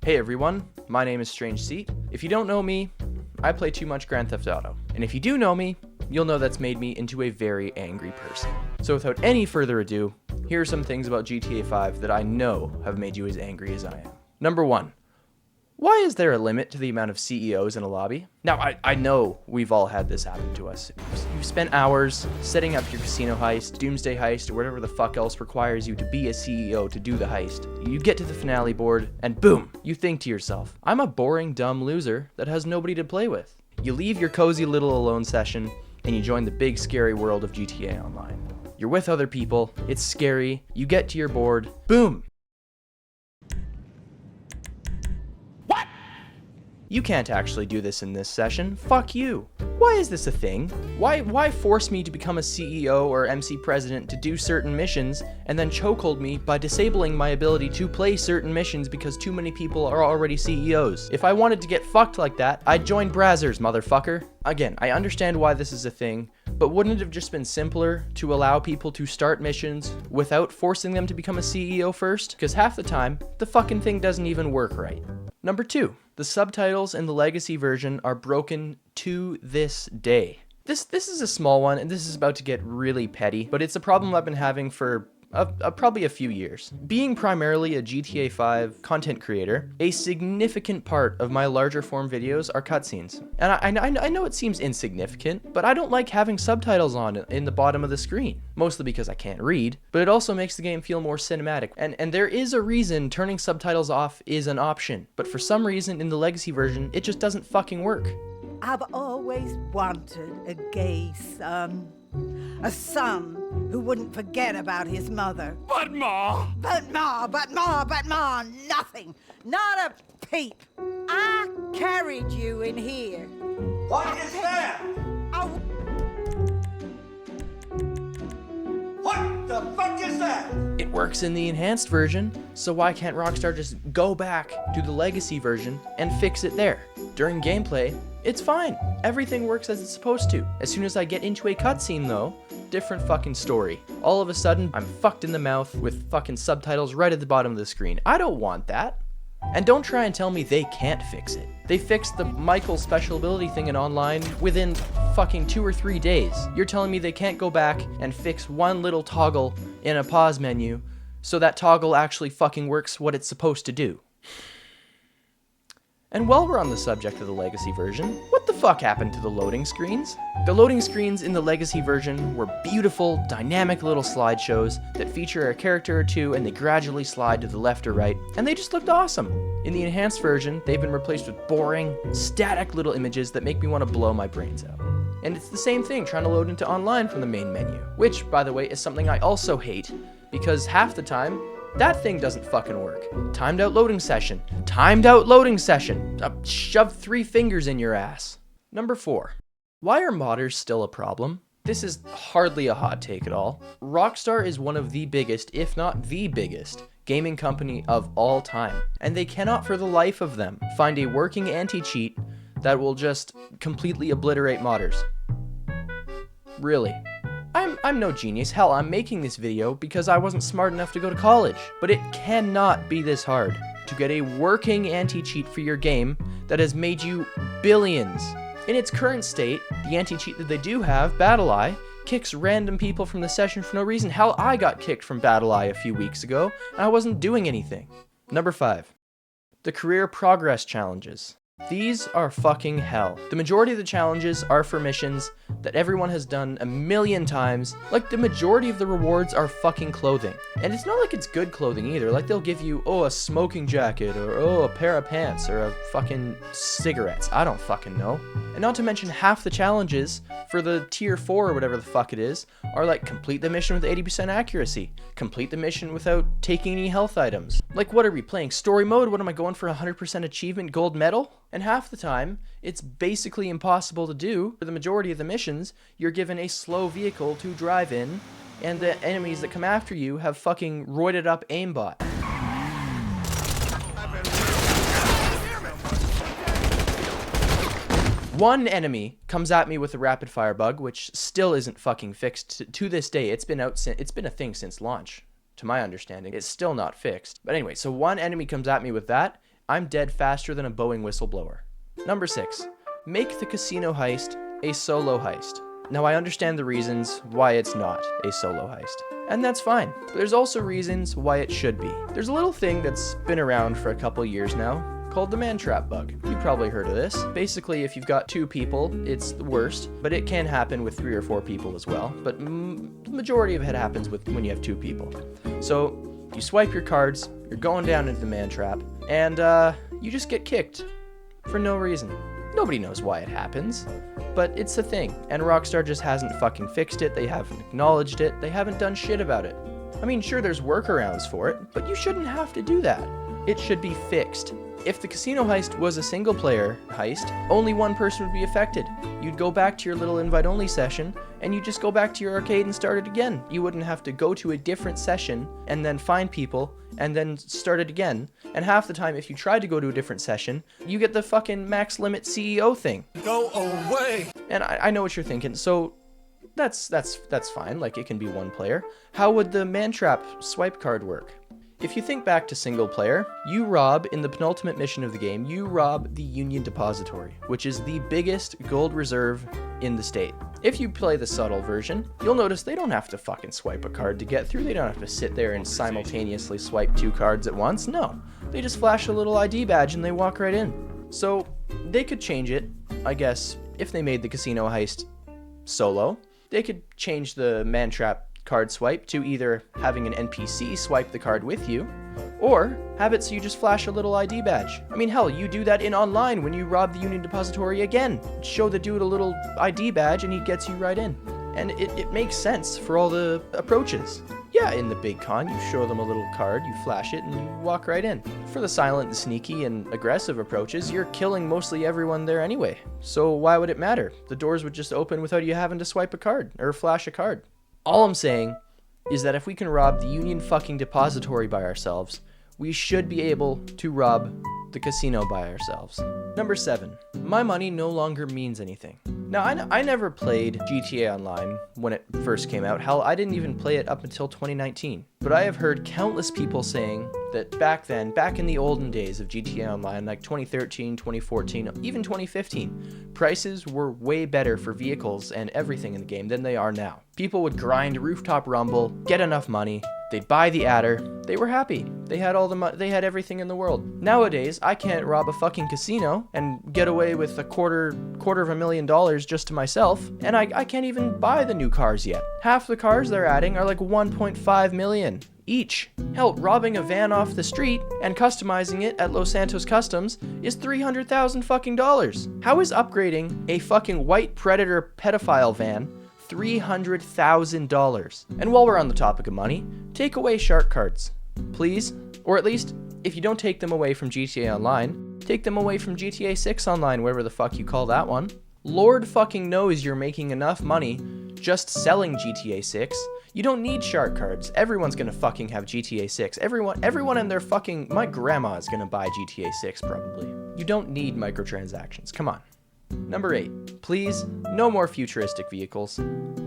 Hey everyone, my name is StrangeSeat. If you don't know me, I play too much Grand Theft Auto. And if you do know me, you'll know that's made me into a very angry person. So without any further ado, here are some things about GTA 5 that I know have made you as angry as I am. Number 1. Why is there a limit to the amount of CEOs in a lobby? Now, I know we've all had this happen to us. You've spent hours setting up your casino heist, doomsday heist, or whatever the fuck else requires you to be a CEO to do the heist. You get to the finale board, and boom, you think to yourself, I'm a boring, dumb loser that has nobody to play with. You leave your cozy little alone session, and you join the big scary world of GTA Online. You're with other people, it's scary, you get to your board, boom! You can't actually do this in this session. Fuck you. Why is this a thing? Why force me to become a CEO or MC president to do certain missions and then chokehold me by disabling my ability to play certain missions because too many people are already CEOs? If I wanted to get fucked like that, I'd join Brazzers, motherfucker. Again, I understand why this is a thing, but wouldn't it have just been simpler to allow people to start missions without forcing them to become a CEO first? Because half the time, the fucking thing doesn't even work right. Number 2. The subtitles in the legacy version are broken to this day. This is a small one, and this is about to get really petty, but it's a problem I've been having for probably a few years. Being primarily a GTA 5 content creator, a significant part of my larger form videos are cutscenes. And I know it seems insignificant, but I don't like having subtitles on in the bottom of the screen. Mostly because I can't read, but it also makes the game feel more cinematic. And there is a reason turning subtitles off is an option, but for some reason in the legacy version, it just doesn't fucking work. I've always wanted a gay son. A son who wouldn't forget about his mother. But Ma, nothing. Not a peep. I carried you in here. what is that? I What the fuck is that? It works in the enhanced version, so why can't Rockstar just go back to the legacy version and fix it there? During gameplay, it's fine. Everything works as it's supposed to. As soon as I get into a cutscene though, different fucking story. All of a sudden, I'm fucked in the mouth with fucking subtitles right at the bottom of the screen. I don't want that. And don't try and tell me they can't fix it. They fixed the Michael special ability thing in online within fucking 2 or 3 days. You're telling me they can't go back and fix one little toggle in a pause menu so that toggle actually fucking works what it's supposed to do. And while we're on the subject of the legacy version, what the fuck happened to the loading screens? The loading screens in the legacy version were beautiful, dynamic little slideshows that feature a character or two and they gradually slide to the left or right, and they just looked awesome. In the enhanced version, they've been replaced with boring, static little images that make me want to blow my brains out. And it's the same thing trying to load into online from the main menu, which, by the way, is something I also hate, because half the time, that thing doesn't fucking work. Timed out loading session. Timed out loading session. Shove 3 fingers in your ass. Number 4. Why are modders still a problem? This is hardly a hot take at all. Rockstar is one of the biggest, if not the biggest, gaming company of all time. And they cannot for the life of them find a working anti-cheat that will just completely obliterate modders. Really. I'm no genius. Hell, I'm making this video because I wasn't smart enough to go to college. But it cannot be this hard to get a working anti-cheat for your game that has made you billions. In its current state, the anti-cheat that they do have, BattleEye, kicks random people from the session for no reason. Hell, I got kicked from BattleEye a few weeks ago, and I wasn't doing anything. Number 5. The career progress challenges. These are fucking hell. The majority of the challenges are for missions that everyone has done a million times. Like, the majority of the rewards are fucking clothing. And it's not like it's good clothing either. Like, they'll give you, oh, a smoking jacket, or oh, a pair of pants, or a fucking cigarettes. I don't fucking know. And not to mention half the challenges for the tier 4 or whatever the fuck it is are like, complete the mission with 80% accuracy. Complete the mission without taking any health items. Like, what are we playing? Story mode? What am I going for, 100% achievement gold medal? And half the time, it's basically impossible to do. For the majority of the missions, you're given a slow vehicle to drive in, and the enemies that come after you have fucking roided up aimbot. One enemy comes at me with a rapid fire bug, which still isn't fucking fixed to this day. It's been a thing since launch, to my understanding. It's still not fixed. But anyway, so one enemy comes at me with that, I'm dead faster than a Boeing whistleblower. Number 6, make the casino heist a solo heist. Now I understand the reasons why it's not a solo heist, and that's fine. But there's also reasons why it should be. There's a little thing that's been around for a couple years now called the man trap bug. You've probably heard of this. Basically, if you've got 2 people, it's the worst, but it can happen with 3 or 4 people as well. But the majority of it happens when you have 2 people. So you swipe your cards, you're going down into the man trap, and you just get kicked for no reason. Nobody knows why it happens, but it's a thing, and Rockstar just hasn't fucking fixed it, they haven't acknowledged it, they haven't done shit about it. I mean, sure, there's workarounds for it, but you shouldn't have to do that. It should be fixed. If the casino heist was a single player heist, only one person would be affected. You'd go back to your little invite-only session, and you just go back to your arcade and start it again. You wouldn't have to go to a different session, and then find people, and then start it again. And half the time, if you tried to go to a different session, you get the fucking max limit CEO thing. Go away! And I know what you're thinking, so that's fine, like it can be one player. How would the man trap swipe card work? If you think back to single player, you rob, in the penultimate mission of the game, you rob the Union Depository, which is the biggest gold reserve in the state. If you play the subtle version, you'll notice they don't have to fucking swipe a card to get through. They don't have to sit there and simultaneously swipe 2 cards at once. No, they just flash a little ID badge and they walk right in. So they could change it, I guess, if they made the casino heist solo. They could change the man trap card swipe to either having an NPC swipe the card with you, or have it so you just flash a little ID badge. I mean, hell, you do that in online when you rob the Union Depository again. Show the dude a little ID badge and he gets you right in. And it makes sense for all the approaches. Yeah, in the big con, you show them a little card, you flash it, and you walk right in. For the silent and sneaky and aggressive approaches, you're killing mostly everyone there anyway. So why would it matter? The doors would just open without you having to swipe a card, or flash a card. All I'm saying is that if we can rob the Union fucking Depository by ourselves, we should be able to rob the casino by ourselves. Number 7, my money no longer means anything. Now, I never played GTA Online when it first came out. Hell, I didn't even play it up until 2019. But I have heard countless people saying that back then, back in the olden days of GTA Online, like 2013, 2014, even 2015, prices were way better for vehicles and everything in the game than they are now. People would grind Rooftop Rumble, get enough money, they'd buy the adder, they were happy. They had all the they had everything in the world. Nowadays, I can't rob a fucking casino and get away with a quarter of $250,000 just to myself, and I can't even buy the new cars yet. Half the cars they're adding are like 1.5 million each. Hell, robbing a van off the street and customizing it at Los Santos Customs is $300,000 fucking dollars. How is upgrading a fucking white Predator pedophile van $300,000? And while we're on the topic of money, take away shark cards, please. Or at least, if you don't take them away from GTA Online, take them away from GTA 6 Online, whatever the fuck you call that one. Lord fucking knows you're making enough money just selling GTA 6. You don't need shark cards. Everyone's gonna fucking have GTA 6. Everyone and their fucking... My grandma is gonna buy GTA 6 probably. You don't need microtransactions. Come on. Number 8. Please, no more futuristic vehicles.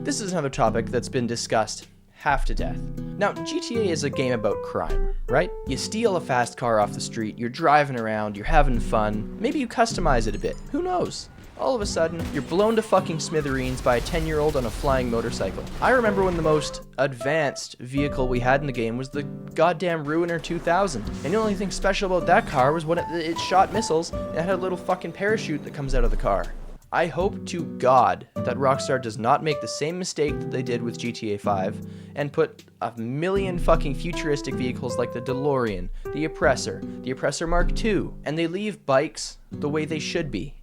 This is another topic that's been discussed half to death. Now, GTA is a game about crime, right? You steal a fast car off the street, you're driving around, you're having fun, maybe you customize it a bit, who knows? All of a sudden, you're blown to fucking smithereens by a 10-year-old on a flying motorcycle. I remember when the most advanced vehicle we had in the game was the goddamn Ruiner 2000. And the only thing special about that car was when it shot missiles and it had a little fucking parachute that comes out of the car. I hope to God that Rockstar does not make the same mistake that they did with GTA 5 and put a million fucking futuristic vehicles like the DeLorean, the Oppressor Mark II, and they leave bikes the way they should be,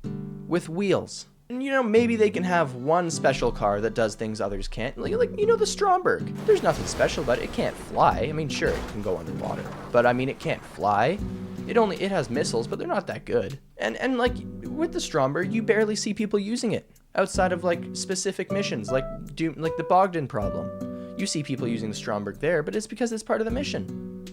with wheels. And you know, maybe they can have one special car that does things others can't. Like you know, the Stromberg. There's nothing special about it. It can't fly. I mean, sure, it can go underwater, but I mean, it can't fly. It has missiles, but they're not that good. And like with the Stromberg, you barely see people using it outside of like specific missions, like the Bogdan problem. You see people using the Stromberg there, but it's because it's part of the mission.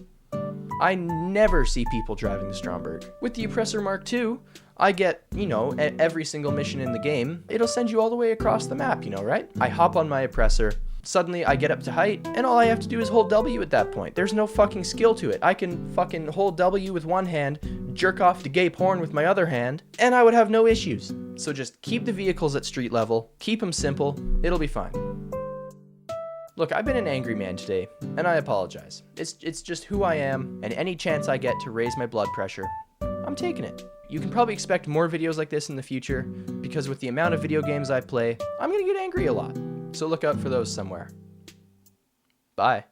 I never see people driving the Stromberg. With the Oppressor Mark II, I get, you know, at every single mission in the game, it'll send you all the way across the map, you know, right? I hop on my Oppressor, Suddenly I get up to height, and all I have to do is hold W at that point. There's no fucking skill to it. I can fucking hold W with one hand, jerk off to gay porn with my other hand, and I would have no issues. So just keep the vehicles at street level, keep them simple, it'll be fine. Look, I've been an angry man today, and I apologize. It's just who I am, and any chance I get to raise my blood pressure, I'm taking it. You can probably expect more videos like this in the future, because with the amount of video games I play, I'm gonna get angry a lot. So look out for those somewhere. Bye.